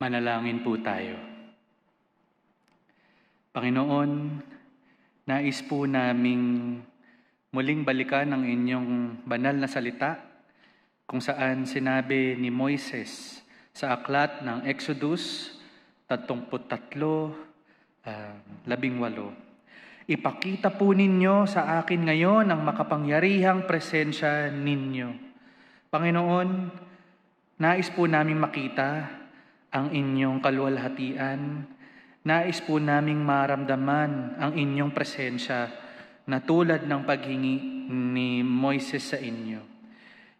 Manalangin po tayo. Panginoon, nais po naming muling balikan ang inyong banal na salita kung saan sinabi ni Moises sa aklat ng Exodus 33, 18. Ipakita po ninyo sa akin ngayon ang makapangyarihang presensya ninyo. Panginoon, nais po naming makita ang inyong kaluwalhatian. Nais po naming maramdaman ang inyong presensya na tulad ng paghingi ni Moises sa inyo.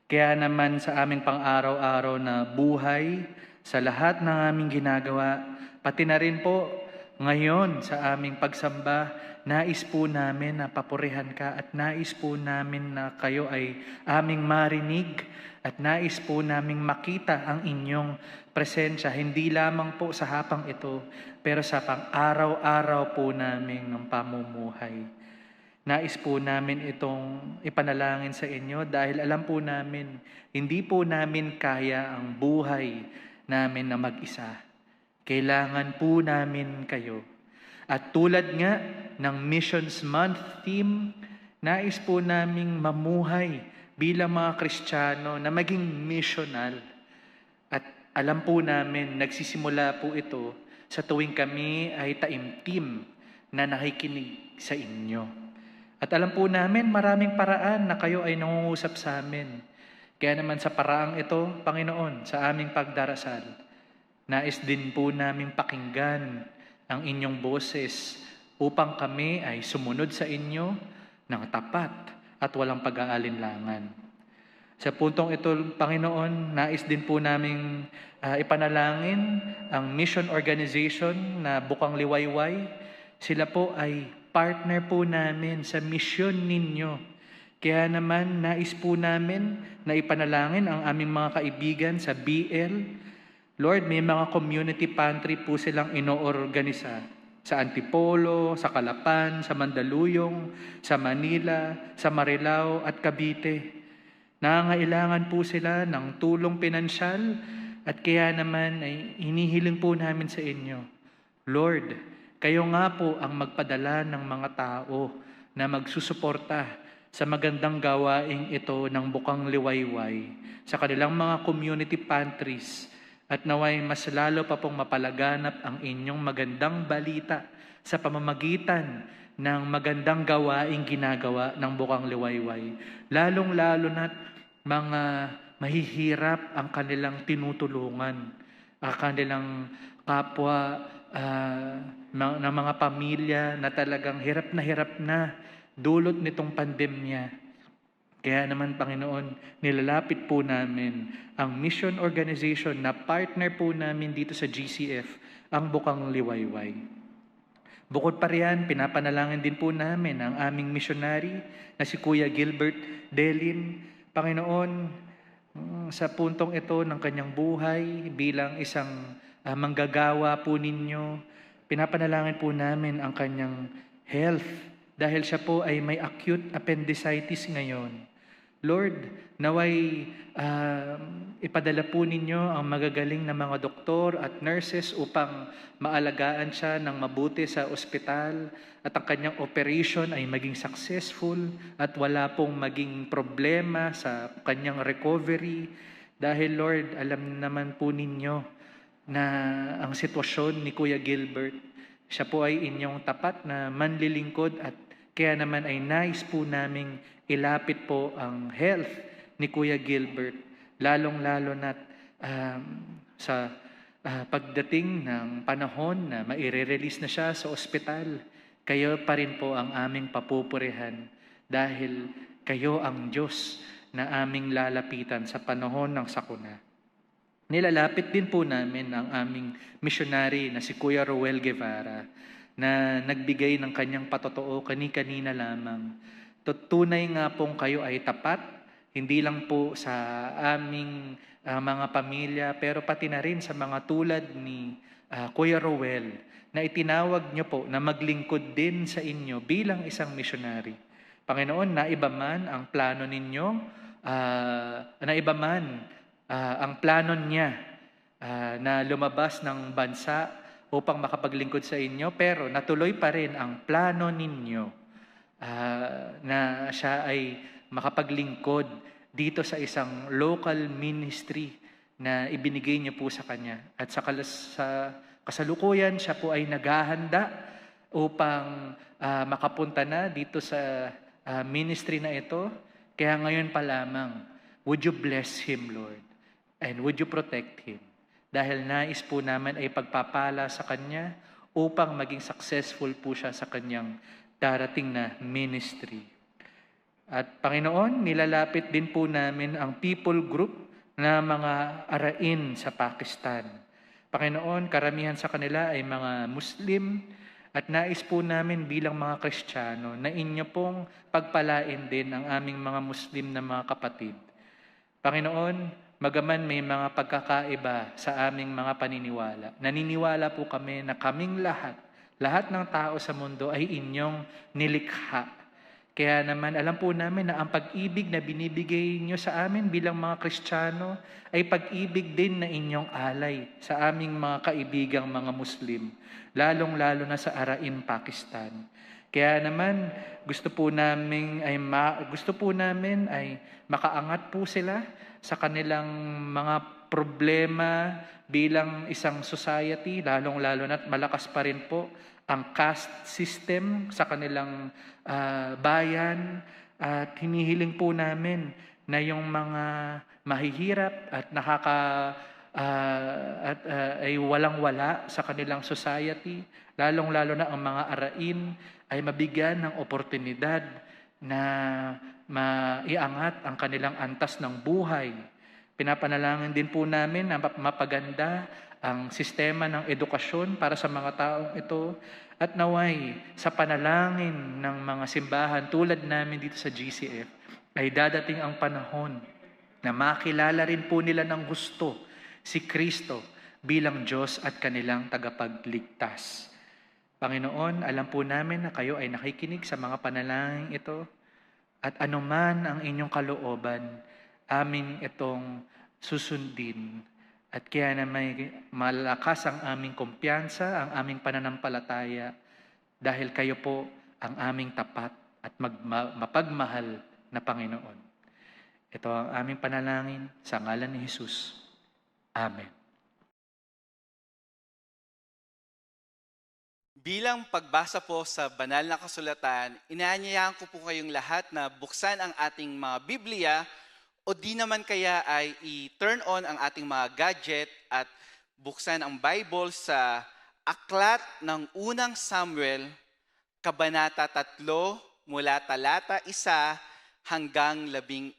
Kaya naman sa aming pang-araw-araw na buhay, sa lahat ng aming ginagawa, pati na rin po ngayon sa aming pagsamba, nais po namin na papurihan ka at nais po namin na kayo ay aming marinig at nais po naming makita ang inyong presensya, hindi lamang po sa hapang ito, pero sa pang-araw-araw po namin ng pamumuhay. Nais po namin itong ipanalangin sa inyo dahil alam po namin, hindi po namin kaya ang buhay namin na mag-isa. Kailangan po namin kayo. At tulad nga ng Missions Month theme, nais po naming mamuhay bilang mga Kristiyano na maging missional. At alam po namin, nagsisimula po ito sa tuwing kami ay taimtim na nakikinig sa inyo. At alam po namin, maraming paraan na kayo ay nangungusap sa amin. Kaya naman sa paraang ito, Panginoon, sa aming pagdarasal, nais din po naming pakinggan ang inyong boses upang kami ay sumunod sa inyo ng tapat at walang pag-aalinlangan. Sa puntong ito, Panginoon, nais din po naming ipanalangin ang mission organization na Bukang Liwayway. Sila po ay partner po namin sa misyon ninyo. Kaya naman, nais po namin na ipanalangin ang aming mga kaibigan sa BL. Lord, may mga community pantry po silang inoorganisa sa Antipolo, sa Calapan, sa Mandaluyong, sa Manila, sa Marilao at Cavite. Nangangailangan po sila ng tulong pinansyal at kaya naman ay hinihiling po namin sa inyo, Lord, kayo nga po ang magpadala ng mga tao na magsusuporta sa magandang gawaing ito ng Bukang Liwayway sa kanilang mga community pantries at naway mas lalo pa pong mapalaganap ang inyong magandang balita sa pamamagitan ng magandang gawaing ginagawa ng Bukang Liwayway. Lalong-lalo na't mga mahihirap ang kanilang tinutulungan, ang kanilang kapwa ng mga pamilya na talagang hirap na dulot nitong pandemya. Kaya naman, Panginoon, nilalapit po namin ang mission organization na partner po namin dito sa GCF, ang Bukang Liwayway. Bukod pa riyan, pinapanalangin din po namin ang aming missionary na si Kuya Gilbert Delin. Panginoon, sa puntong ito ng kanyang buhay bilang isang manggagawa po ninyo, pinapanalangin po namin ang kanyang health dahil siya po ay may acute appendicitis ngayon. Lord, naway ipadala po ninyo ang magagaling na mga doktor at nurses upang maalagaan siya ng mabuti sa ospital at ang kanyang operation ay maging successful at wala pong maging problema sa kanyang recovery. Dahil Lord, alam naman po ninyo na ang sitwasyon ni Kuya Gilbert, siya po ay inyong tapat na manlilingkod at kaya naman ay nais po naming ilapit po ang health ni Kuya Gilbert, lalong-lalo na't sa pagdating ng panahon na maire-release na siya sa ospital, kayo pa rin po ang aming papupurihan dahil kayo ang Diyos na aming lalapitan sa panahon ng sakuna. Nilalapit din po namin ang aming missionary na si Kuya Roel Guevara na nagbigay ng kanyang patotoo kani-kanina lamang. Tunay nga pong kayo ay tapat, hindi lang po sa aming mga pamilya, pero pati na rin sa mga tulad ni Kuya Roel na itinawag niyo po na maglingkod din sa inyo bilang isang missionary. Panginoon, naiba man ang plano ninyo, ang plano niya na lumabas ng bansa upang makapaglingkod sa inyo, pero natuloy pa rin ang plano ninyo na siya ay makapaglingkod dito sa isang local ministry na ibinigay niyo po sa kanya. At sa kasalukuyan, siya po ay naghahanda upang makapunta na dito sa ministry na ito. Kaya ngayon pa lamang, would you bless him, Lord? And would you protect him? Dahil nais po namin ay pagpapala sa kanya upang maging successful po siya sa kanyang darating na ministry. At Panginoon, nilalapit din po namin ang people group na mga arain sa Pakistan. Panginoon, karamihan sa kanila ay mga Muslim at nais po namin bilang mga Kristiyano na inyo pong pagpalain din ang aming mga Muslim na mga kapatid. Panginoon, magaman may mga pagkakaiba sa aming mga paniniwala, naniniwala po kami na kaming lahat ng tao sa mundo ay inyong nilikha. Kaya naman alam po namin na ang pag-ibig na binibigay niyo sa amin bilang mga Kristiyano ay pag-ibig din na inyong alay sa aming mga kaibigang mga Muslim, lalong-lalo na sa Arain, Pakistan. Kaya naman gusto po namin ay makaangat po sila sa kanilang mga problema bilang isang society, lalong-lalo na malakas pa rin po ang caste system sa kanilang bayan, at hinihiling po namin na yung mga mahihirap at ay walang-wala sa kanilang society, lalong-lalo na ang mga arain ay mabigyan ng oportunidad na maiangat ang kanilang antas ng buhay. Pinapanalangin din po namin na mapaganda ang sistema ng edukasyon para sa mga taong ito, at naway sa panalangin ng mga simbahan tulad namin dito sa GCF ay dadating ang panahon na makilala rin po nila ng gusto si Kristo bilang Diyos at kanilang tagapagligtas. Panginoon, alam po namin na kayo ay nakikinig sa mga panalangin ito, at anuman ang inyong kalooban, amin itong susundin. At kaya na may malakas ang aming kumpiyansa, ang aming pananampalataya, dahil kayo po ang aming tapat at mapagmahal na Panginoon. Ito ang aming panalangin sa ngalan ni Jesus. Amen. Bilang pagbasa po sa banal na kasulatan, inaanyayahan ko po kayong lahat na buksan ang ating mga Biblia, o di naman kaya ay i-turn on ang ating mga gadget at buksan ang Bible sa Aklat ng Unang Samuel, Kabanata 3, mula talata 1 hanggang 11.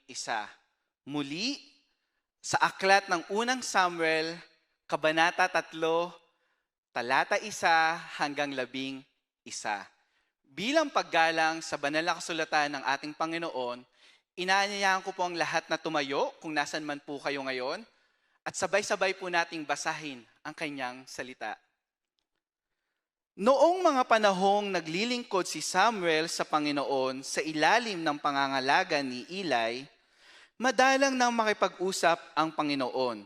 Muli, sa Aklat ng Unang Samuel, Kabanata 3, talata 1 hanggang 11. Bilang paggalang sa banal na kasulatan ng ating Panginoon, inaanyayahan ko po ang lahat na tumayo kung nasan man po kayo ngayon, at sabay-sabay po nating basahin ang kanyang salita. Noong mga panahong naglilingkod si Samuel sa Panginoon sa ilalim ng pangangalaga ni Eli, madalang nang makipag-usap ang Panginoon,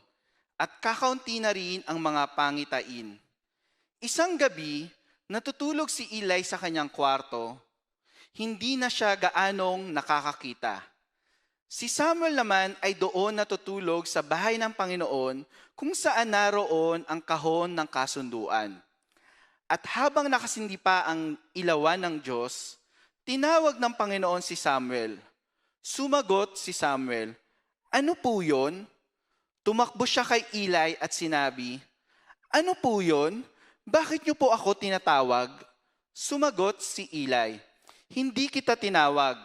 at kakaunti na rin ang mga pangitain. Isang gabi, natutulog si Eli sa kanyang kwarto. Hindi na siya gaanong nakakakita. Si Samuel naman ay doon natutulog sa bahay ng Panginoon, kung saan naroon ang kahon ng kasunduan. At habang nakasindi pa ang ilawan ng Diyos, tinawag ng Panginoon si Samuel. Sumagot si Samuel, "Ano po yun?" Tumakbo siya kay Eli at sinabi, "Ano po yun? Bakit niyo po ako tinatawag?" Sumagot si Eli, "Hindi kita tinawag.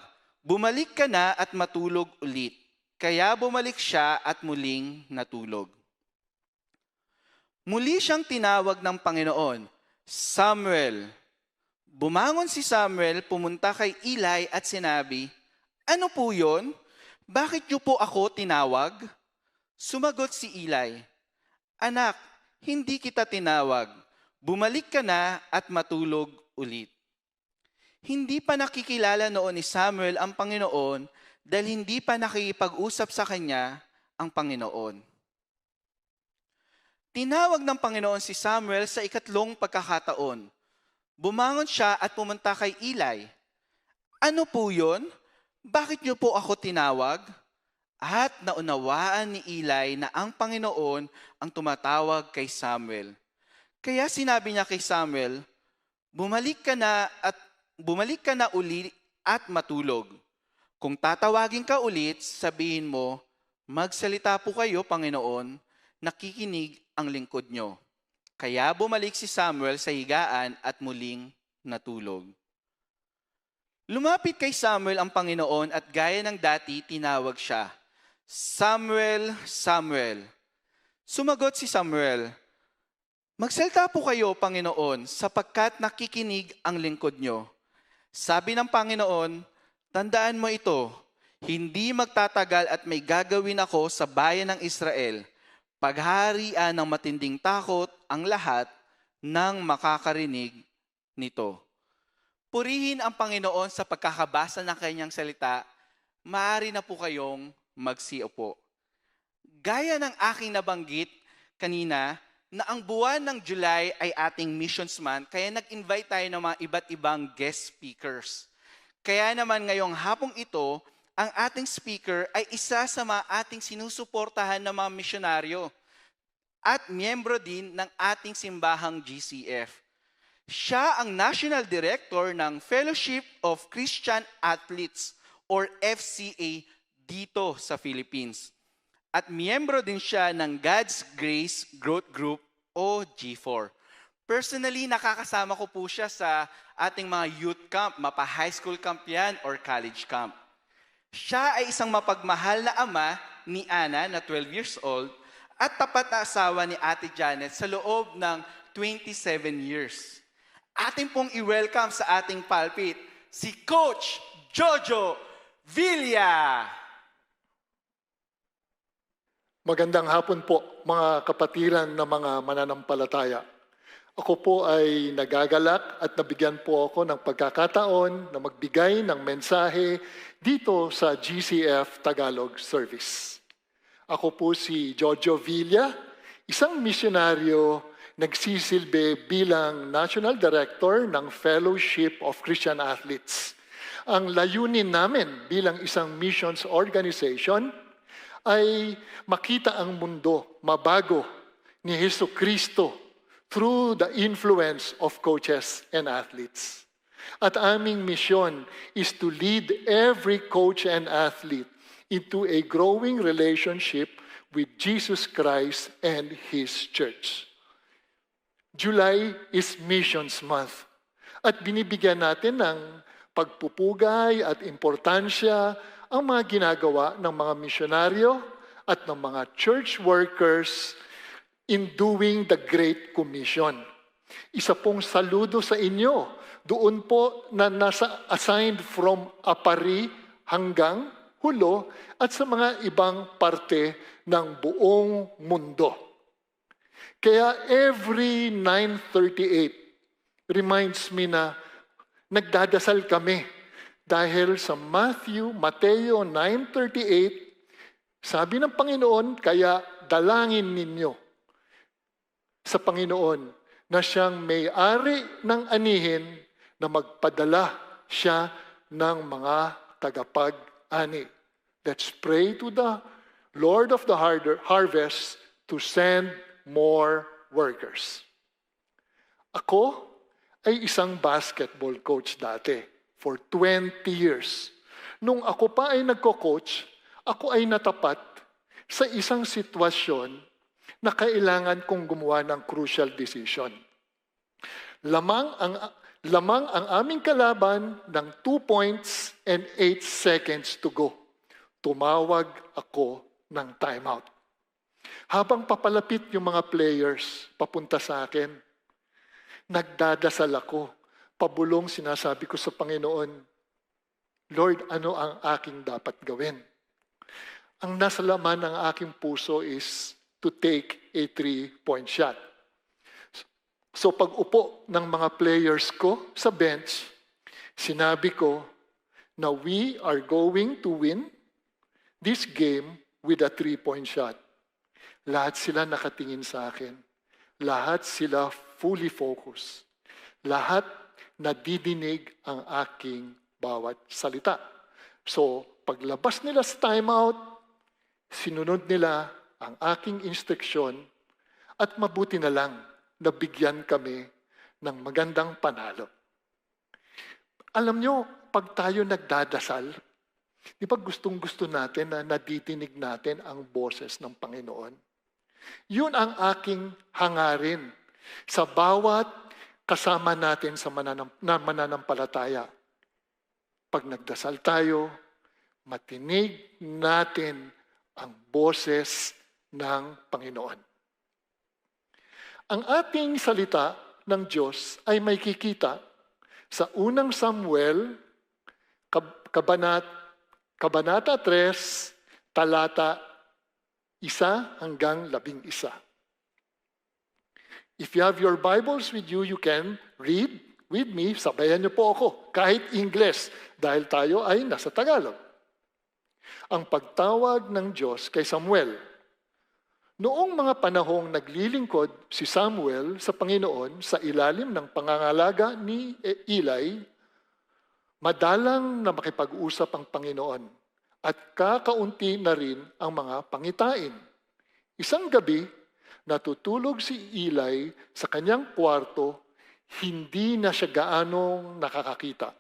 Bumalik ka na at matulog ulit." Kaya bumalik siya at muling natulog. Muli siyang tinawag ng Panginoon, "Samuel." Bumangon si Samuel, pumunta kay Eli at sinabi, "Ano po yun? Bakit niyo po ako tinawag?" Sumagot si Eli, "Anak, hindi kita tinawag. Bumalik ka na at matulog ulit." Hindi pa nakikilala noon ni Samuel ang Panginoon dahil hindi pa nakikipag-usap sa kanya ang Panginoon. Tinawag ng Panginoon si Samuel sa ikatlong pagkakataon. Bumangon siya at pumunta kay Eli. Ano po yun? Bakit niyo po ako tinawag? At naunawaan ni Eli na ang Panginoon ang tumatawag kay Samuel. Kaya sinabi niya kay Samuel, bumalik ka na uli at matulog. Kung tatawagin ka ulit, sabihin mo, magsalita po kayo, Panginoon, nakikinig ang lingkod nyo. Kaya bumalik si Samuel sa higaan at muling natulog. Lumapit kay Samuel ang Panginoon at gaya ng dati, tinawag siya, Samuel, Samuel. Sumagot si Samuel, magsalita po kayo, Panginoon, sapagkat nakikinig ang lingkod nyo. Sabi ng Panginoon, tandaan mo ito, hindi magtatagal at may gagawin ako sa bayan ng Israel. Pagharian ng matinding takot ang lahat ng makakarinig nito. Purihin ang Panginoon sa pagkakabasa ng kanyang salita, maaari na po kayong magsiupo. Gaya ng aking nabanggit kanina, na ang buwan ng July ay ating Missions Month, kaya nag-invite tayo ng mga iba't ibang guest speakers. Kaya naman ngayong hapong ito, ang ating speaker ay isa sa mga ating sinusuportahan ng mga misyonaryo at miyembro din ng ating simbahang GCF. Siya ang National Director ng Fellowship of Christian Athletes or FCA dito sa Philippines. At miyembro din siya ng God's Grace Growth Group o G4. Personally, nakakasama ko po siya sa ating mga youth camp, mapa high school camp yan or college camp. Siya ay isang mapagmahal na ama ni Ana na 12 years old at tapat na asawa ni Ate Janet sa loob ng 27 years. Ating pong i-welcome sa ating pulpit si Coach Jojo Villa. Magandang hapon po mga kapatiran na mga mananampalataya. Ako po ay nagagalak at nabigyan po ako ng pagkakataon na magbigay ng mensahe dito sa GCF Tagalog Service. Ako po si Jojo Villa, isang misyonaryo nagsisilbi bilang National Director ng Fellowship of Christian Athletes. Ang layunin namin bilang isang missions organization ay makita ang mundo mabago ni Jesucristo through the influence of coaches and athletes. At aming mission is to lead every coach and athlete into a growing relationship with Jesus Christ and His Church. July is Missions Month at binibigyan natin ng pagpupugay at importansya ang mga ginagawa ng mga misyonaryo at ng mga church workers in doing the Great Commission. Isa pong saludo sa inyo. Doon po na nasa assigned from Apari hanggang Hulo at sa mga ibang parte ng buong mundo. Kaya every 9:38 reminds me na nagdadasal kami dahil sa Mateo 9:38, sabi ng Panginoon, kaya dalangin ninyo sa Panginoon na siyang may-ari ng anihin na magpadala siya ng mga tagapag-ani. Let's pray to the Lord of the harvest to send more workers. Ako ay isang basketball coach dati for 20 years. Nung ako pa ay nagko-coach, ako ay natapat sa isang sitwasyon na kailangan kong gumawa ng crucial decision. Lamang ang aming kalaban ng 2 points and 8 seconds to go. Tumawag ako ng timeout. Habang papalapit yung mga players papunta sa akin, nagdadasal ako. Pabulong sinasabi ko sa Panginoon, Lord, ano ang aking dapat gawin? Ang nasa laman ng aking puso is to take a 3-point shot. So pag upo ng mga players ko sa bench, sinabi ko na we are going to win this game with a 3-point shot. Lahat sila nakatingin sa akin. Lahat sila fully focused. Lahat nadidinig ang aking bawat salita. So, paglabas nila sa timeout, sinunod nila ang aking instruksyon at mabuti na lang nabigyan kami ng magandang panalo. Alam nyo, pag tayo nagdadasal, di ba gustong-gusto natin na nadidinig natin ang boses ng Panginoon? Yun ang aking hangarin sa bawat kasama natin sa mananampalataya. Pag nagdasal tayo, matinig natin ang boses ng Panginoon. Ang ating salita ng Diyos ay may kikita sa unang Samuel, Kabanata 3, talata 1 hanggang 11. If you have your Bibles with you, you can read with me. Sabayan niyo po ako, kahit English, dahil tayo ay nasa Tagalog. Ang pagtawag ng Diyos kay Samuel. Noong mga panahong naglilingkod si Samuel sa Panginoon sa ilalim ng pangangalaga ni Eli, madalang na makipag-usap ang Panginoon at kakaunti na rin ang mga pangitain. Isang gabi, natutulog si Eli sa kanyang kwarto, hindi na siya gaanong nakakakita.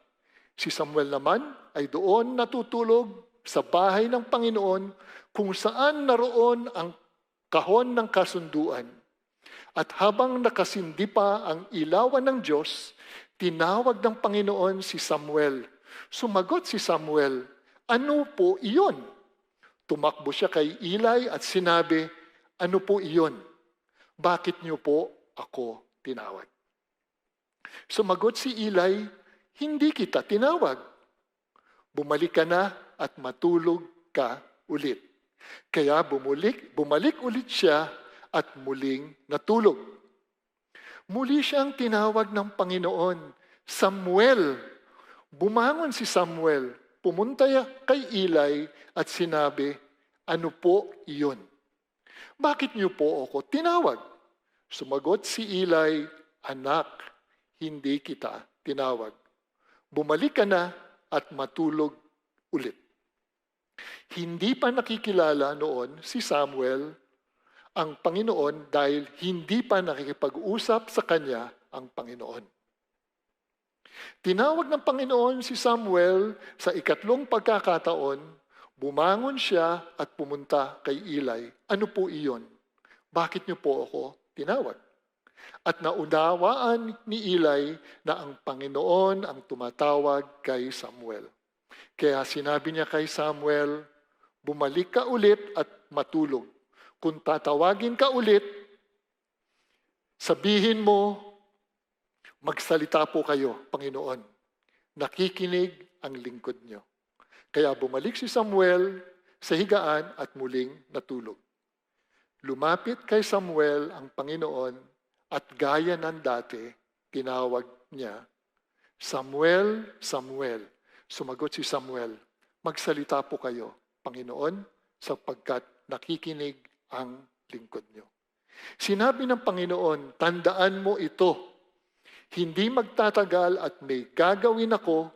Si Samuel naman ay doon natutulog sa bahay ng Panginoon kung saan naroon ang kahon ng kasunduan. At habang nakasindi pa ang ilawan ng Diyos, tinawag ng Panginoon si Samuel. Sumagot si Samuel, "Ano po iyon?" Tumakbo siya kay Eli at sinabi, "Ano po iyon? Bakit niyo po ako tinawag?" Sumagot si Eli, "Hindi kita tinawag. Bumalik ka na at matulog ka ulit." Kaya bumalik ulit siya at muling natulog. Muli siyang tinawag ng Panginoon, "Samuel." Bumangon si Samuel, pumunta kay Eli at sinabi, "Ano po iyon? Bakit niyo po ako tinawag?" Sumagot si Eli, "Anak, hindi kita tinawag. Bumalik ka na at matulog ulit." Hindi pa nakikilala noon si Samuel ang Panginoon dahil hindi pa nakikipag-usap sa kanya ang Panginoon. Tinawag ng Panginoon si Samuel sa ikatlong pagkakataon, bumangon siya at pumunta kay Eli. "Ano po iyon? Bakit niyo po ako tinawag?" At naunawaan ni Eli na ang Panginoon ang tumatawag kay Samuel. Kaya sinabi niya kay Samuel, "Bumalik ka ulit at matulog. Kung tatawagin ka ulit, sabihin mo, magsalita po kayo, Panginoon. Nakikinig ang lingkod niyo." Kaya bumalik si Samuel sa higaan at muling natulog. Lumapit kay Samuel ang Panginoon at gaya ng dati, tinawag niya, "Samuel, Samuel." Sumagot si Samuel, "Magsalita po kayo, Panginoon, sapagkat nakikinig ang lingkod niyo." Sinabi ng Panginoon, "Tandaan mo ito, hindi magtatagal at may gagawin ako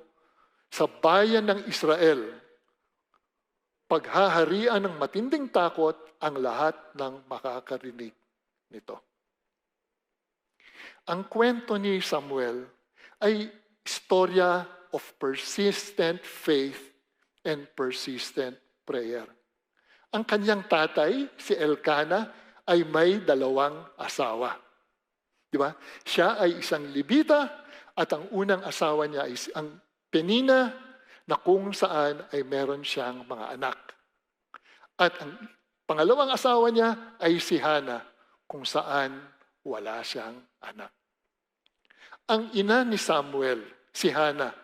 sa bayan ng Israel. Paghaharian ng matinding takot ang lahat ng makakarinig nito." Ang kwento ni Samuel ay istorya of persistent faith and persistent prayer. Ang kanyang tatay, si Elkanah, ay may 2 asawa. Di ba? Siya ay isang Levita at ang unang asawa niya ay ang Penina na kung saan ay meron siyang mga anak. At ang pangalawang asawa niya ay si Hannah kung saan wala siyang anak. Ang ina ni Samuel, si Hannah,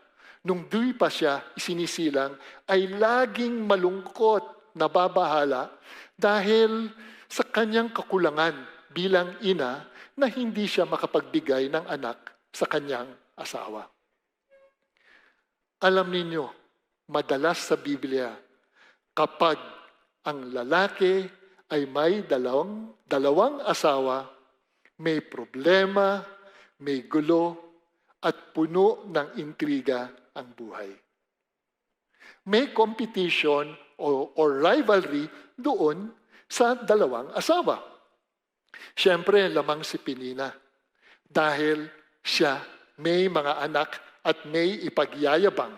nung di pa siya isinisilang, ay laging malungkot, nababahala dahil sa kanyang kakulangan bilang ina na hindi siya makapagbigay ng anak sa kanyang asawa. Alam ninyo, madalas sa Biblia, kapag ang lalaki ay may dalawang asawa, may problema, may gulo, at puno ng intriga ang buhay. May competition or rivalry doon sa dalawang asawa. Siyempre, lamang si Penina dahil siya may mga anak at may ipagyayabang.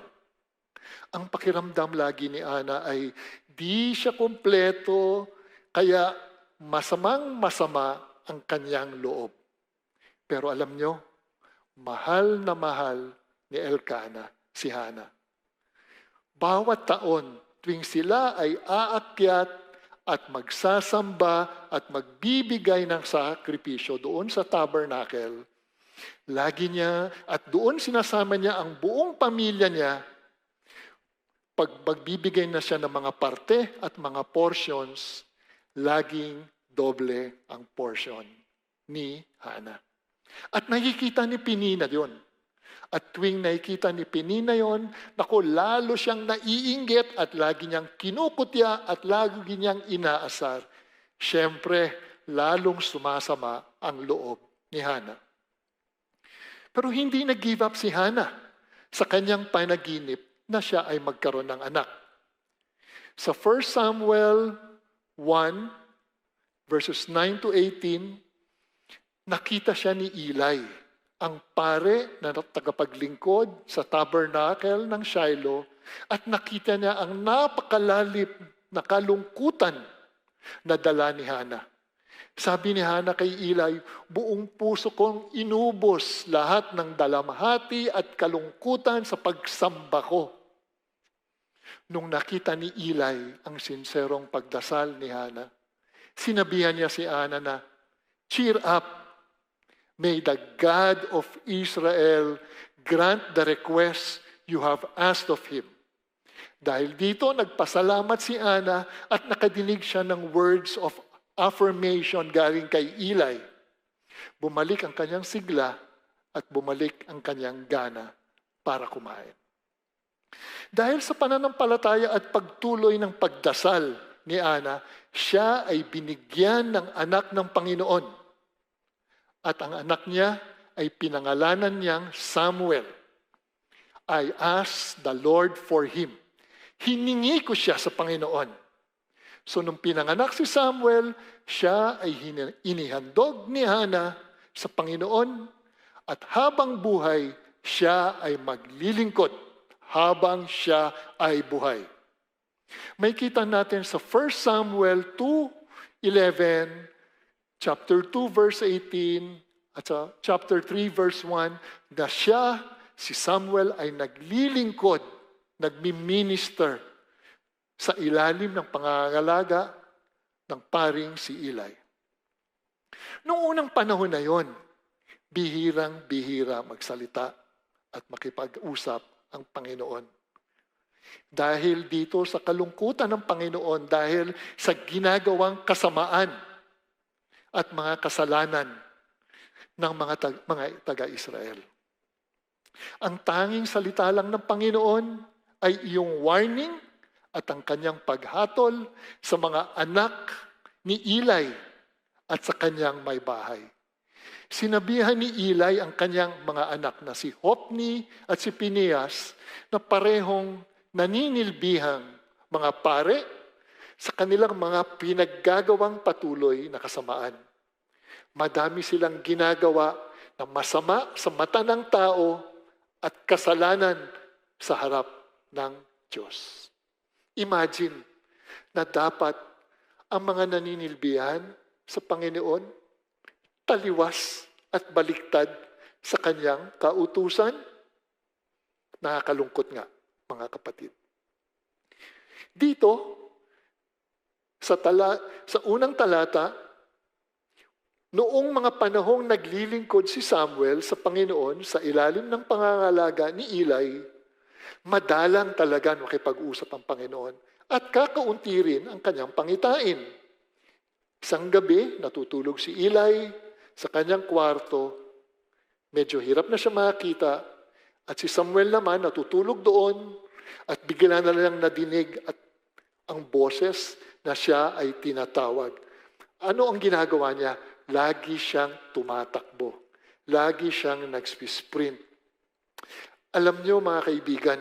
Ang pakiramdam lagi ni Ana ay di siya kompleto, kaya masamang-masama ang kanyang loob. Pero alam nyo, mahal na mahal ni Elkanah si Hana. Bawat taon, tuwing sila ay aakyat at magsasamba at magbibigay ng sakripisyo doon sa tabernacle, lagi niya at doon sinasama niya ang buong pamilya niya. Pag magbibigay na siya ng mga parte at mga portions, laging doble ang portion ni Hana. At nakikita ni Penina yun. At tuwing nakikita ni Penina yon, lalo siyang naiinggit at lagi niyang kinukutya at lagi niyang inaasar. Siyempre, lalong sumasama ang loob ni Hana. Pero hindi nag-give up si Hana sa kanyang panaginip na siya ay magkaroon ng anak. Sa 1 Samuel 1, verses 9 to 18, nakita siya ni Eli, ang pare na tagapaglingkod sa tabernacle ng Shiloh, at nakita niya ang napakalalim na kalungkutan na dala ni Hana. Sabi ni Hana kay Eli, buong puso kong inubos lahat ng dalamhati at kalungkutan sa pagsamba ko. Nung nakita ni Eli ang sinserong pagdasal ni Hana, sinabihan niya si Hana na, cheer up. May the God of Israel grant the request you have asked of Him. Dahil dito, nagpasalamat si Ana at nakadinig siya ng words of affirmation galing kay Eli. Bumalik ang kanyang sigla at bumalik ang kanyang gana para kumain. Dahil sa pananampalataya at pagtuloy ng pagdasal ni Ana, siya ay binigyan ng anak ng Panginoon. At ang anak niya ay pinangalanan niyang Samuel. I asked the Lord for him. Hiningi ko siya sa Panginoon. So nung pinanganak si Samuel, siya ay inihandog ni Hana sa Panginoon. At habang buhay, siya ay maglilingkod habang siya ay buhay. May kita natin sa 1 Samuel 2:11, chapter 2, verse 18, at sa chapter 3, verse 1, na siya, si Samuel, ay naglilingkod, nagmi-minister sa ilalim ng pangangalaga ng paring si Eli. Noong unang panahon na yon, bihirang-bihira magsalita at makipag-usap ang Panginoon. Dahil dito sa kalungkutan ng Panginoon, dahil sa ginagawang kasamaan at mga kasalanan ng mga taga-Israel. Ang tanging salita lang ng Panginoon ay iyong warning at ang kanyang paghatol sa mga anak ni Eli at sa kanyang may bahay. Sinabihan ni Eli ang kanyang mga anak na si Hopni at si Phinehas na parehong naninilbihang mga pare sa kanilang mga pinaggagawang patuloy na kasamaan. Madami silang ginagawa na masama sa mata ng tao at kasalanan sa harap ng Diyos. Imagine na dapat ang mga naninilbihan sa Panginoon taliwas at baliktad sa kanyang kautusan. Nakakalungkot nga, mga kapatid. Dito, sa unang talata, noong mga panahong naglilingkod si Samuel sa Panginoon sa ilalim ng pangangalaga ni Eli, madalang talaga makipag-usap ang Panginoon at kakaunti rin ang kanyang pangitain. Isang gabi, natutulog si Eli sa kanyang kwarto. Medyo hirap na siya makita at si Samuel naman natutulog doon at bigla na lang nadinig at ang boses na siya ay tinatawag. Ano ang ginagawa niya? Lagi siyang tumatakbo. Lagi siyang nagsprint. Alam niyo mga kaibigan,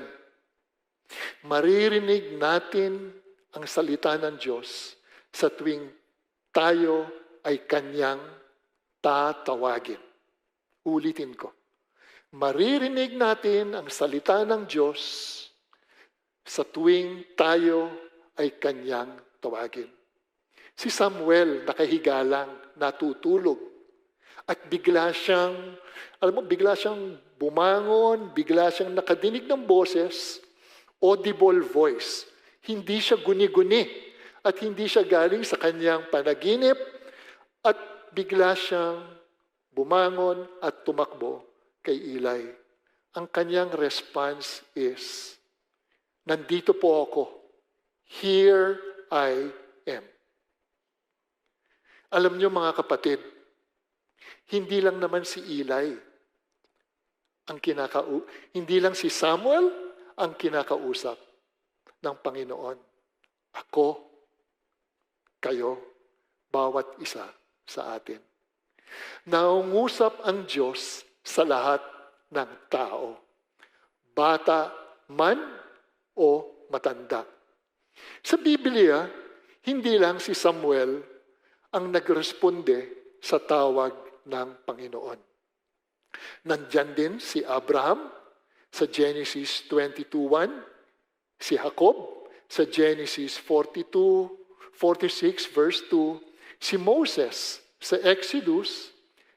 maririnig natin ang salita ng Diyos sa tuwing tayo ay Kanyang tatawagin. Ulitin ko. Maririnig natin ang salita ng Diyos sa tuwing tayo ay Kanyang tawagin. Si Samuel nakahiga lang, natutulog. At bigla siyang bumangon, bigla siyang nakadinig ng boses, audible voice. Hindi siya guni-guni at hindi siya galing sa kanyang panaginip at bigla siyang bumangon at tumakbo kay Eli. Ang kanyang response is, nandito po ako. Here I am. Alam niyo mga kapatid, hindi lang naman si Eli hindi lang si Samuel ang kinakausap ng Panginoon. Ako, kayo, bawat isa sa atin. Naungusap ang Diyos sa lahat ng tao, bata man o matanda. Sa Biblia, hindi lang si Samuel ang nagresponde sa tawag ng Panginoon. Nandyan din si Abraham sa Genesis 22:1, si Jacob sa Genesis 46 verse 2, si Moses sa Exodus,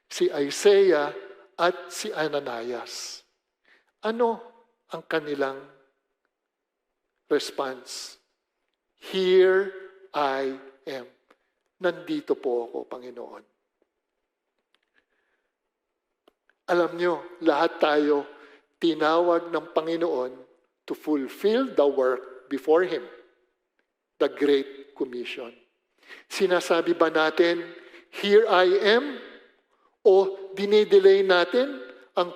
si Isaiah at si Ananias. Ano ang kanilang response? Here I am. Nandito po ako, Panginoon. Alam nyo, lahat tayo tinawag ng Panginoon to fulfill the work before Him, the Great Commission. Sinasabi ba natin, here I am, o dinidelay natin ang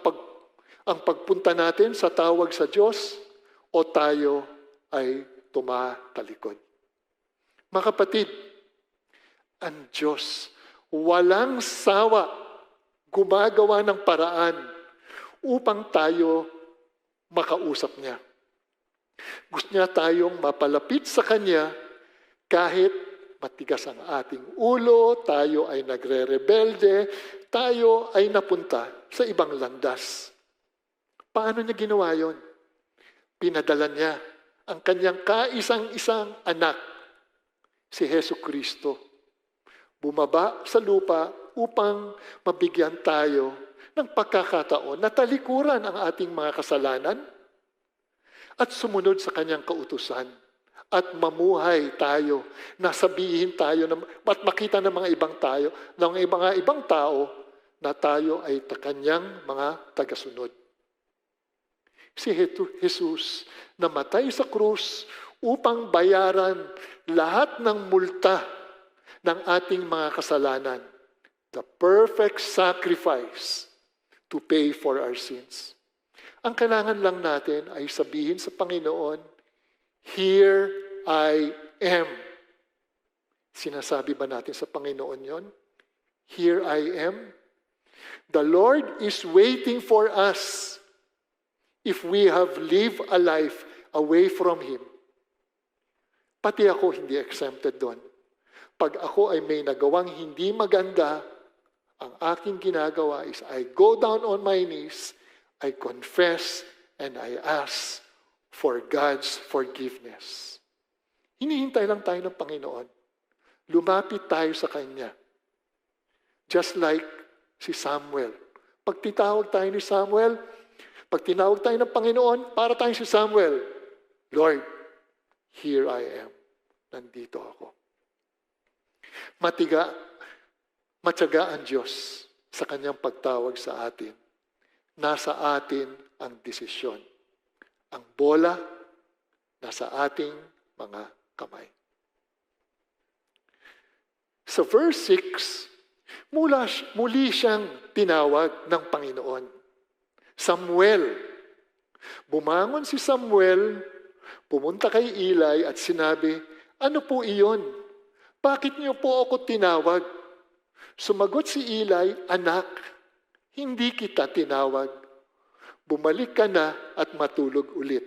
pagpunta natin sa tawag sa Diyos, o tayo ay tumatalikod? Mga kapatid, ang Diyos walang sawa gumagawa ng paraan upang tayo makausap niya. Gusto niya tayong mapalapit sa Kanya kahit matigas ang ating ulo, tayo ay nagre-rebelde, tayo ay napunta sa ibang landas. Paano niya ginawa yon? Pinadala niya ang Kanyang kaisang-isang anak, si Hesus Kristo. Bumaba sa lupa upang mabigyan tayo ng pagkakataon na talikuran ang ating mga kasalanan at sumunod sa Kanyang kautusan at mamuhay tayo, na sabihin tayo at makita ng mga ibang tao na tayo ay Kanyang mga tagasunod. Si Jesus namatay sa krus upang bayaran lahat ng multa ng ating mga kasalanan. The perfect sacrifice to pay for our sins. Ang kailangan lang natin ay sabihin sa Panginoon, here I am. Sinasabi ba natin sa Panginoon yon? Here I am. The Lord is waiting for us if we have lived a life away from Him. Pati ako hindi exempted doon. Pag ako ay may nagawang hindi maganda, ang aking ginagawa is I go down on my knees, I confess, and I ask for God's forgiveness. Hinihintay lang tayo ng Panginoon. Lumapit tayo sa Kanya. Just like si Samuel. Pag tinawag tayo ni Samuel, pag tinawag tayo ng Panginoon, para tayo si Samuel, Lord, here I am. Nandito ako. Matyaga ang Diyos sa Kanyang pagtawag sa atin. Nasa atin ang desisyon. Ang bola, nasa ating mga kamay. Sa verse 6, muli siyang tinawag ng Panginoon. Samuel. Bumangon si Samuel, pumunta kay Eli at sinabi, ano po iyon? Bakit niyo po ako tinawag? Sumagot si Eli, anak, hindi kita tinawag. Bumalik ka na at matulog ulit.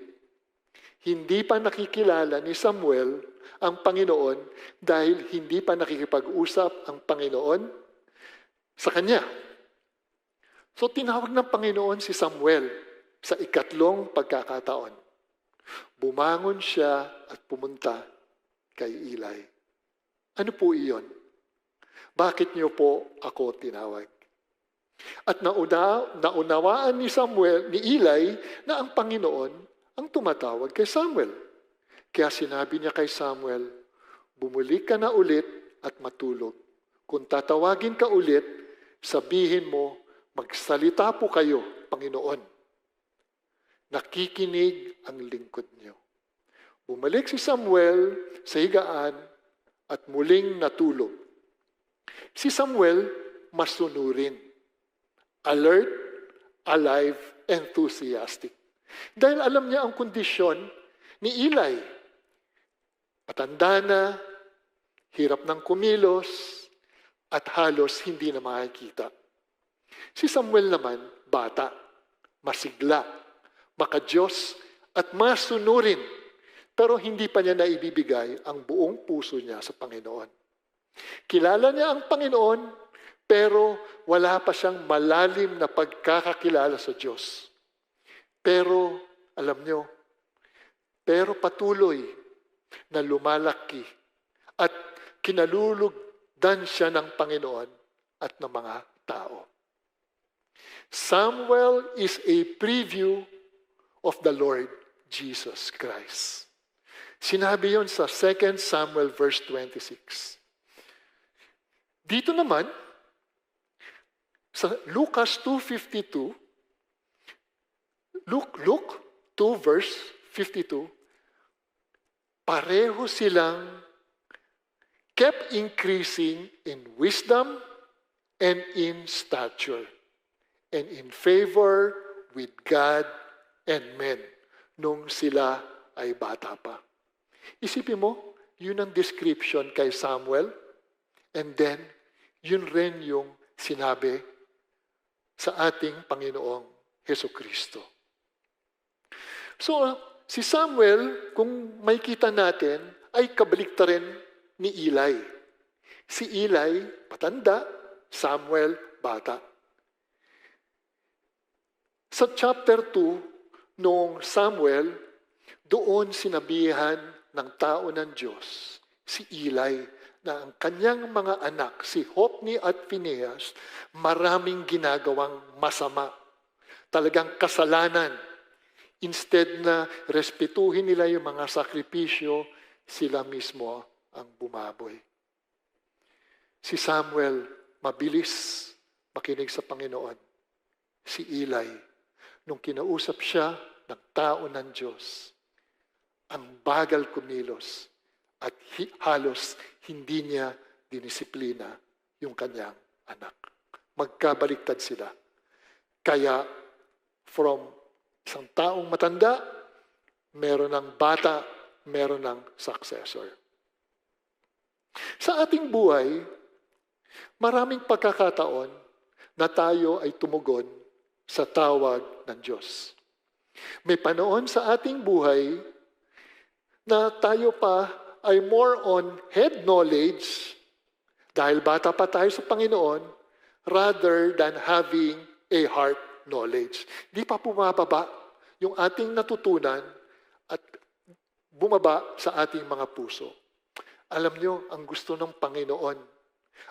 Hindi pa nakikilala ni Samuel ang Panginoon dahil hindi pa nakikipag-usap ang Panginoon sa kanya. So tinawag ng Panginoon si Samuel sa ikatlong pagkakataon. Bumangon siya at pumunta kay Eli. Ano po iyon? Bakit niyo po ako tinawag? At naunawaan ni Eli na ang Panginoon ang tumatawag kay Samuel. Kaya sinabi niya kay Samuel, bumalik ka na ulit at matulog. Kung tatawagin ka ulit, sabihin mo, magsalita po kayo, Panginoon. Nakikinig ang lingkod niyo. Bumalik si Samuel sa higaan at muling natulog. Si Samuel masunurin. Alert, alive, enthusiastic. Dahil alam niya ang kondisyon ni Eli. Matanda na, hirap ng kumilos, at halos hindi na makikita. Si Samuel naman, bata, masigla, makadiyos, at masunurin. Pero hindi pa niya naibibigay ang buong puso niya sa Panginoon. Kilala niya ang Panginoon, pero wala pa siyang malalim na pagkakakilala sa Diyos. Pero, alam niyo, pero patuloy na lumalaki at kinalulugdan siya ng Panginoon at ng mga tao. Samuel is a preview of the Lord Jesus Christ. Sinabi yon sa 2 Samuel verse 26. Dito naman, sa Lucas 2:52, Luke 2 verse 52, pareho silang kept increasing in wisdom and in stature and in favor with God and men nung sila ay bata pa. Isipin mo, yun ang description kay Samuel, and then yun rin yung sinabi sa ating Panginoong Hesukristo. So, si Samuel, kung makikita natin, ay kabaliktaran ni Eli. Si Eli, patanda, Samuel, bata. Sa chapter 2, noong Samuel, doon sinabihan ng tao ng Diyos, si Eli, na ang kanyang mga anak, si Hophni at Phinehas, maraming ginagawang masama. Talagang kasalanan. Instead na respetuhin nila yung mga sakripisyo, sila mismo ang bumaboy. Si Samuel, mabilis makinig sa Panginoon. Si Eli, nung kinausap siya ng tao ng Diyos, ang bagal kumilos at halos hindi niya dinisiplina yung kanyang anak. Magkabaliktad sila. Kaya from isang taong matanda, meron ng bata, meron ng successor. Sa ating buhay, maraming pagkakataon na tayo ay tumugon sa tawag ng Diyos. May panahon sa ating buhay na tayo pa ay more on head knowledge dahil bata pa tayo sa Panginoon rather than having a heart knowledge. Di pa bumababa yung ating natutunan at bumaba sa ating mga puso. Alam nyo, ang gusto ng Panginoon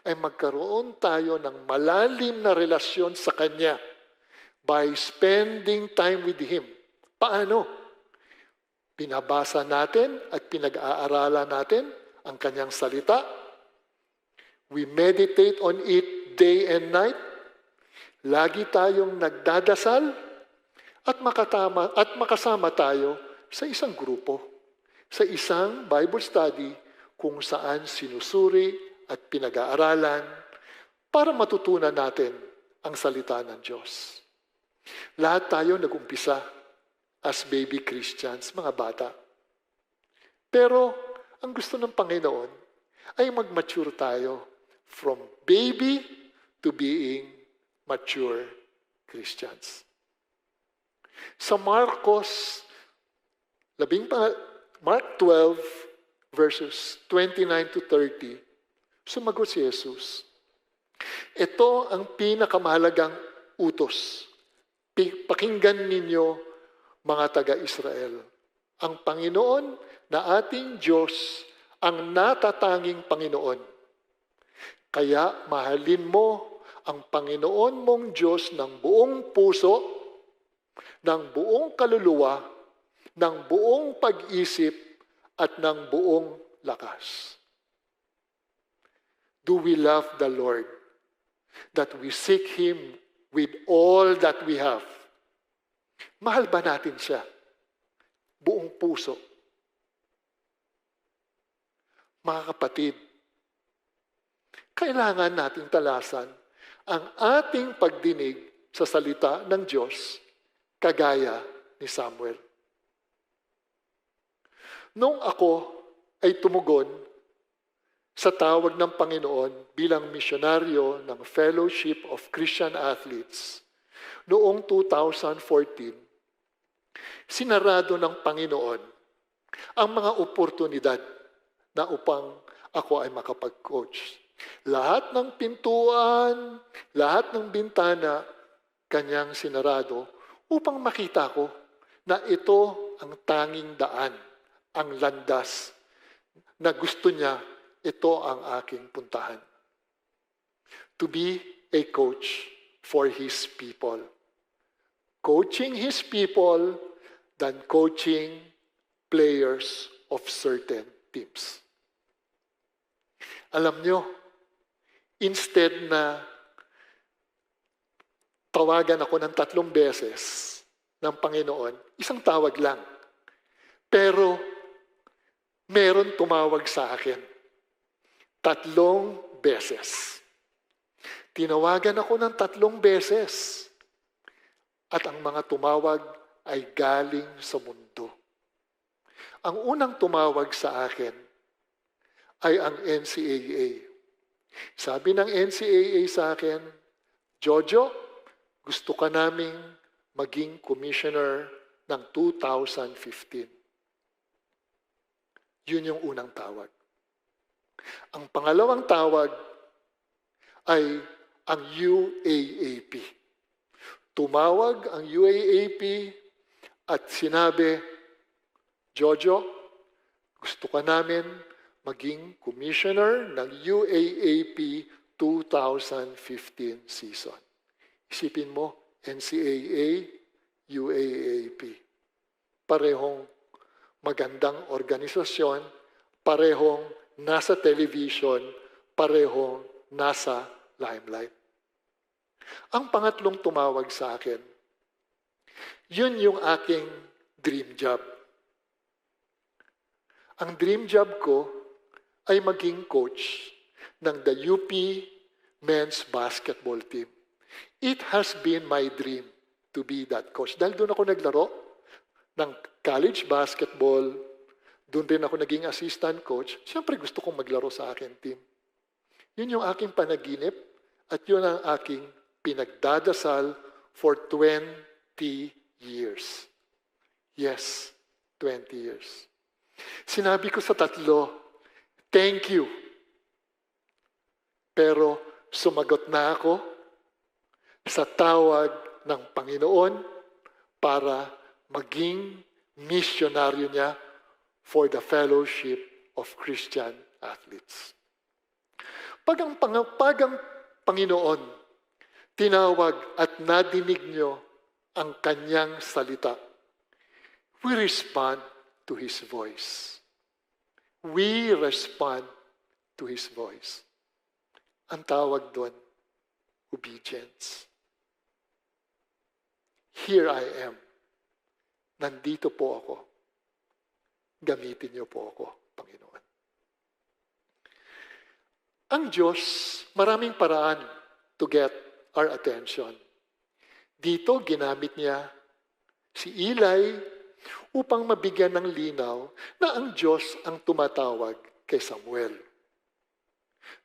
ay magkaroon tayo ng malalim na relasyon sa Kanya by spending time with Him. Paano? Pinabasa natin at pinag-aaralan natin ang Kanyang salita. We meditate on it day and night. Lagi tayong nagdadasal at makasama tayo sa isang grupo, sa isang Bible study kung saan sinusuri at pinag-aaralan para matutunan natin ang salita ng Diyos. Lahat tayo nag-umpisa as baby Christians, mga bata. Pero ang gusto ng Panginoon ay mag-mature tayo from baby to being mature Christians. Sa Mark 12, verses 29 to 30, sumagot si Jesus, ito ang pinakamahalagang utos. Pakinggan ninyo, mga taga-Israel. Ang Panginoon na ating Diyos ang natatanging Panginoon. Kaya mahalin mo ang Panginoon mong Diyos ng buong puso, ng buong kaluluwa, ng buong pag-isip, at ng buong lakas. Do we love the Lord? That we seek Him with all that we have. Mahal ba natin siya? Buong puso. Mga kapatid, kailangan nating talasan ang ating pagdinig sa salita ng Diyos kagaya ni Samuel. Nung ako ay tumugon sa tawag ng Panginoon bilang misyonaryo ng Fellowship of Christian Athletes noong 2014, sinarado ng Panginoon ang mga oportunidad na upang ako ay makapag-coach. Lahat ng pintuan, lahat ng bintana, kanyang sinarado upang makita ko na ito ang tanging daan, ang landas na gusto niya, ito ang aking puntahan. To be a coach for His people. Coaching His people than coaching players of certain teams. Alam nyo, instead na tawagan ako ng 3 beses ng Panginoon, isang tawag lang. Pero meron tumawag sa akin 3 beses. Tinawagan ako ng 3 beses. At ang mga tumawag ay galing sa mundo. Ang unang tumawag sa akin ay ang NCAA. Sabi ng NCAA sa akin, Jojo, gusto ka naming maging commissioner ng 2015. Yun yung unang tawag. Ang pangalawang tawag ay ang UAAP. Tumawag ang UAAP at sinabi, Jojo, gusto ka namin maging commissioner ng UAAP 2015 season. Isipin mo, NCAA, UAAP. Parehong magandang organisasyon, parehong nasa television, parehong nasa limelight. Ang pangatlong tumawag sa akin, yun yung aking dream job. Ang dream job ko ay maging coach ng the UP men's basketball team. It has been my dream to be that coach. Dahil doon ako naglaro ng college basketball, doon din ako naging assistant coach. Siyempre gusto kong maglaro sa aking team. Yun yung aking panaginip at yun ang aking pinagdadasal for 20 years. Yes, 20 years. Sinabi ko sa 3, thank you. Pero sumagot na ako sa tawag ng Panginoon para maging misyonaryo niya for the Fellowship of Christian Athletes. Pag ang Panginoon tinawag at nadinig nyo ang kanyang salita, we respond to His voice. We respond to His voice. Ang tawag doon, obedience. Here I am. Nandito po ako. Gamitin niyo po ako, Panginoon. Ang Diyos, maraming paraan to get our attention. Dito, ginamit niya si Eli upang mabigyan ng linaw na ang Diyos ang tumatawag kay Samuel.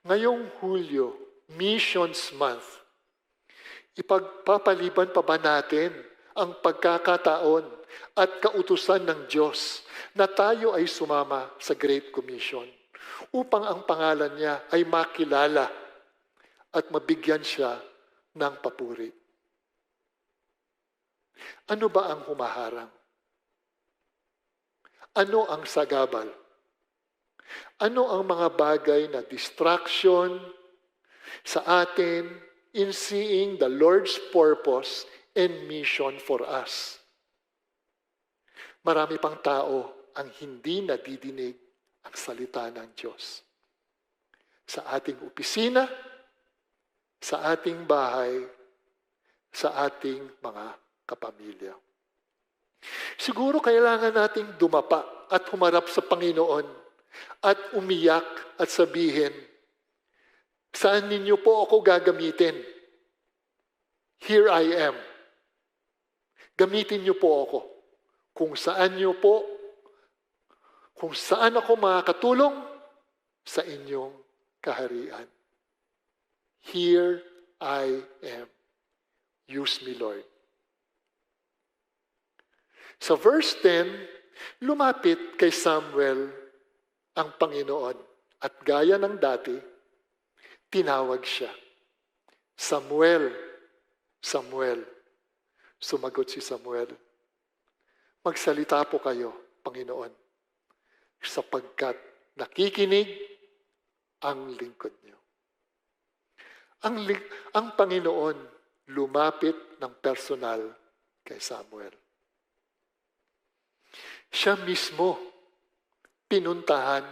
ngayong Hulyo, Missions Month, ipagpapaliban pa ba natin ang pagkakataon at kautusan ng Diyos na tayo ay sumama sa Great Commission upang ang pangalan niya ay makilala at mabigyan siya ng papuri? Ano ba ang humaharang? Ano ang sagabal? Ano ang mga bagay na distraction sa atin in seeing the Lord's purpose and mission for us? Marami pang tao ang hindi nadidinig ang salita ng Diyos. Sa ating opisina, sa ating bahay, sa ating mga kapamilya. Siguro kailangan nating dumapa at humarap sa Panginoon at umiyak at sabihin, saan ninyo po ako gagamitin? Here I am. Gamitin niyo po ako. Kung saan ako makakatulong sa inyong kaharian. Here I am. Use me, Lord. Sa verse 10, lumapit kay Samuel ang Panginoon at gaya ng dati, tinawag siya. Samuel, Samuel. Sumagot si Samuel, magsalita po kayo, Panginoon, sapagkat nakikinig ang lingkod niyo. Ang Panginoon lumapit ng personal kay Samuel. Siya mismo pinuntahan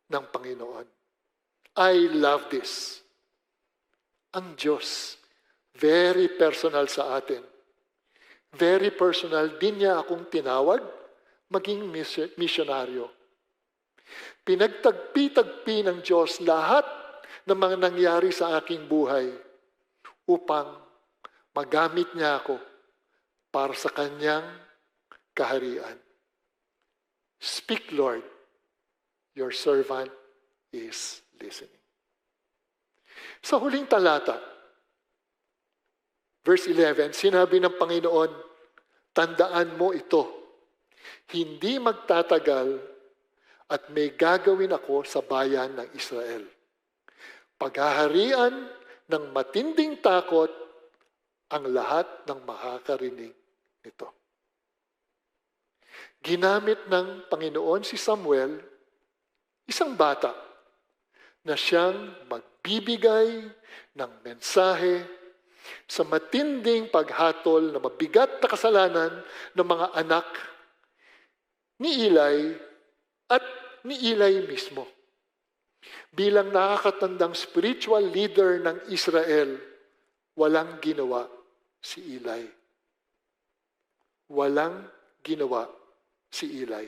ng Panginoon. I love this. Ang Diyos, very personal sa atin. Very personal din niya akong tinawag maging misyonaryo. Pinagtagpi-tagpi ng Diyos lahat ng mga nangyari sa aking buhay upang magamit niya ako para sa kanyang kaharian. Speak, Lord, your servant is listening. Sa huling talata, verse 11, sinabi ng Panginoon, tandaan mo ito, hindi magtatagal at may gagawin ako sa bayan ng Israel. Paghaharian ng matinding takot ang lahat ng makakarinig nito. Ginamit ng Panginoon si Samuel, isang bata, na siyang magbibigay ng mensahe sa matinding paghatol na mabigat na kasalanan ng mga anak ni Eli at ni Eli mismo. Bilang nakakatandang spiritual leader ng Israel, walang ginawa si Eli. Walang ginawa si Eli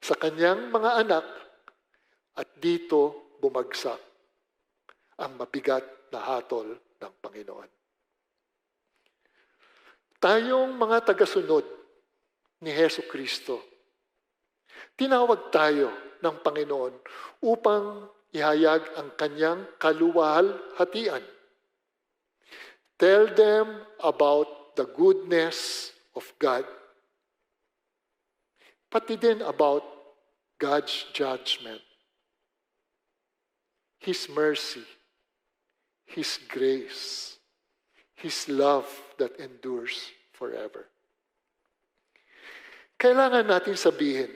sa kanyang mga anak at dito bumagsak ang mabigat na hatol ng Panginoon. Tayong mga tagasunod ni Hesu Kristo, tinawag tayo ng Panginoon upang ihayag ang kanyang kaluwalhatian. Tell them about the goodness of God. Pati din about God's judgment, His mercy, His grace, His love that endures forever. Kailangan natin sabihin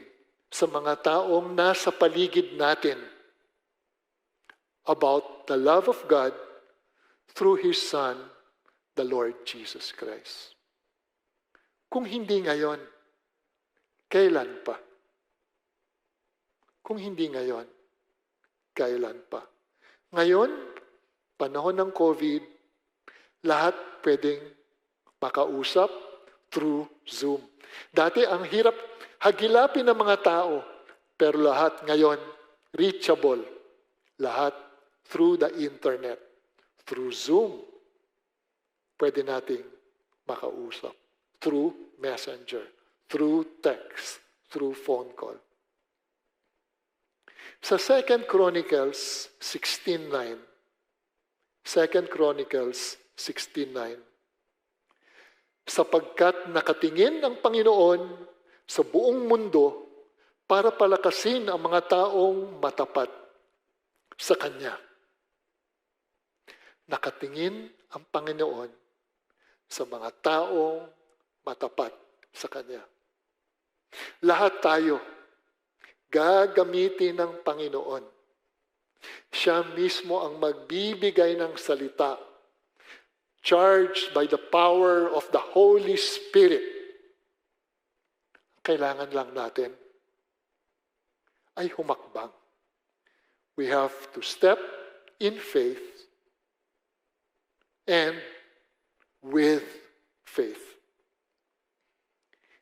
sa mga taong nasa paligid natin about the love of God through His Son, the Lord Jesus Christ. Kung hindi ngayon, kailan pa? Kung hindi ngayon, kailan pa? Ngayon, panahon ng COVID, lahat pwedeng makausap through Zoom. Dati ang hirap hagilapin ng mga tao, pero lahat ngayon reachable. Lahat through the internet, through Zoom. Pwede nating makausap through messenger, through text, through phone call. Sa 2 Chronicles 16:9, 2 Chronicles 16:9, sapagkat nakatingin ang Panginoon sa buong mundo para palakasin ang mga taong matapat sa Kanya. Nakatingin ang Panginoon sa mga taong matapat sa Kanya. Lahat tayo gagamitin ng Panginoon. Siya mismo ang magbibigay ng salita, charged by the power of the Holy Spirit. Kailangan lang natin ay humakbang. We have to step in faith and with faith.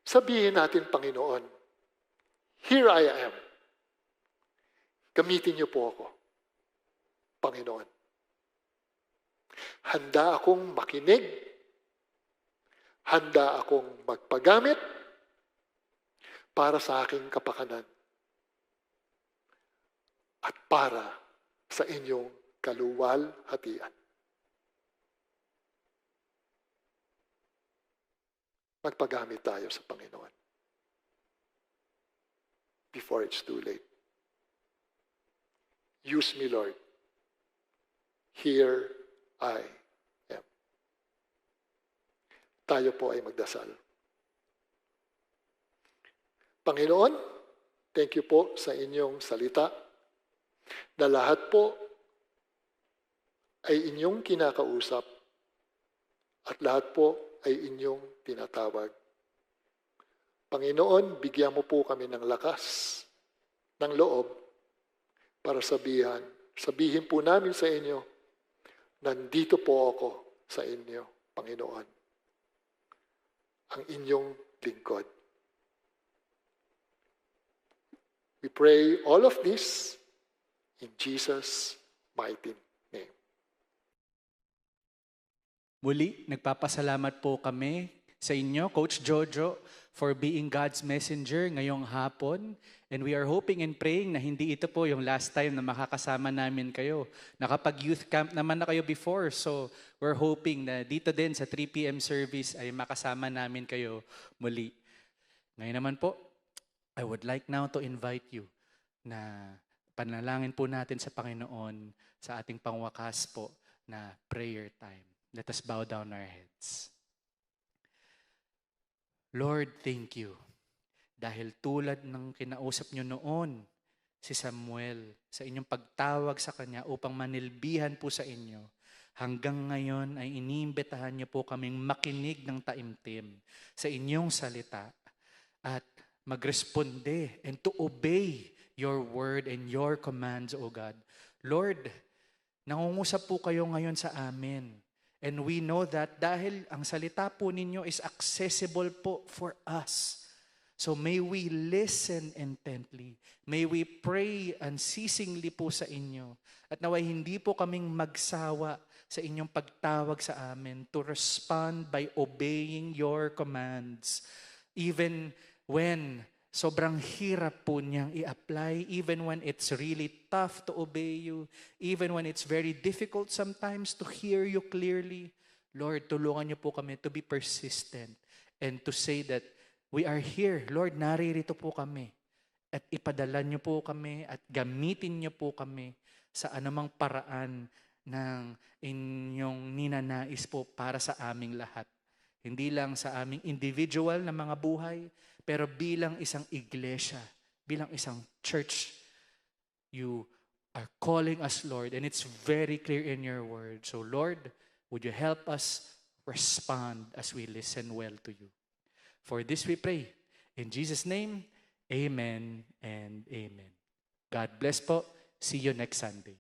Sabihin natin, Panginoon, here I am. Gamitin niyo po ako, Panginoon. Handa akong makinig. Handa akong magpagamit para sa aking kapakanan at para sa inyong kaluwalhatian. Magpagamit tayo sa Panginoon before it's too late. Use me, Lord. Here I am. Tayo po ay magdasal. Panginoon, thank you po sa inyong salita na lahat po ay inyong kinakausap at lahat po ay inyong tinatawag. Panginoon, bigyan mo po kami ng lakas, ng loob, para sabihin po namin sa inyo, nandito po ako sa inyo, Panginoon, ang inyong lingkod. We pray all of this in Jesus' mighty name. Muli, nagpapasalamat po kami sa inyo, Coach Jojo, for being God's messenger ngayong hapon. And we are hoping and praying na hindi ito po yung last time na makakasama namin kayo. Nakapag-youth camp naman na kayo before. So we're hoping na dito din sa 3 p.m. service ay makasama namin kayo muli. Ngayon naman po, I would like now to invite you na panalangin po natin sa Panginoon sa ating pangwakas po na prayer time. Let us bow down our heads. Lord, thank you. Dahil tulad ng kinausap nyo noon, si Samuel, sa inyong pagtawag sa kanya upang manilbihan po sa inyo, hanggang ngayon ay iniimbitahan niyo po kaming makinig ng taimtim sa inyong salita at magresponde and to obey your word and your commands, O God. Lord, nangungusap po kayo ngayon sa amin. And we know that dahil ang salita po ninyo is accessible po for us. So may we listen intently. May we pray unceasingly po sa inyo. At naway hindi po kaming magsawa sa inyong pagtawag sa amin to respond by obeying your commands. Even when sobrang hirap po niyang i-apply, even when it's really tough to obey you, even when it's very difficult sometimes to hear you clearly, Lord, tulungan niyo po kami to be persistent and to say that we are here. Lord, naririto po kami. At ipadala niyo po kami at gamitin niyo po kami sa anumang paraan ng inyong ninanais po para sa aming lahat. Hindi lang sa aming individual na mga buhay, pero bilang isang iglesia, bilang isang church, you are calling us, Lord, and it's very clear in your word. So, Lord, would you help us respond as we listen well to you? For this we pray. In Jesus' name, amen and amen. God bless po. See you next Sunday.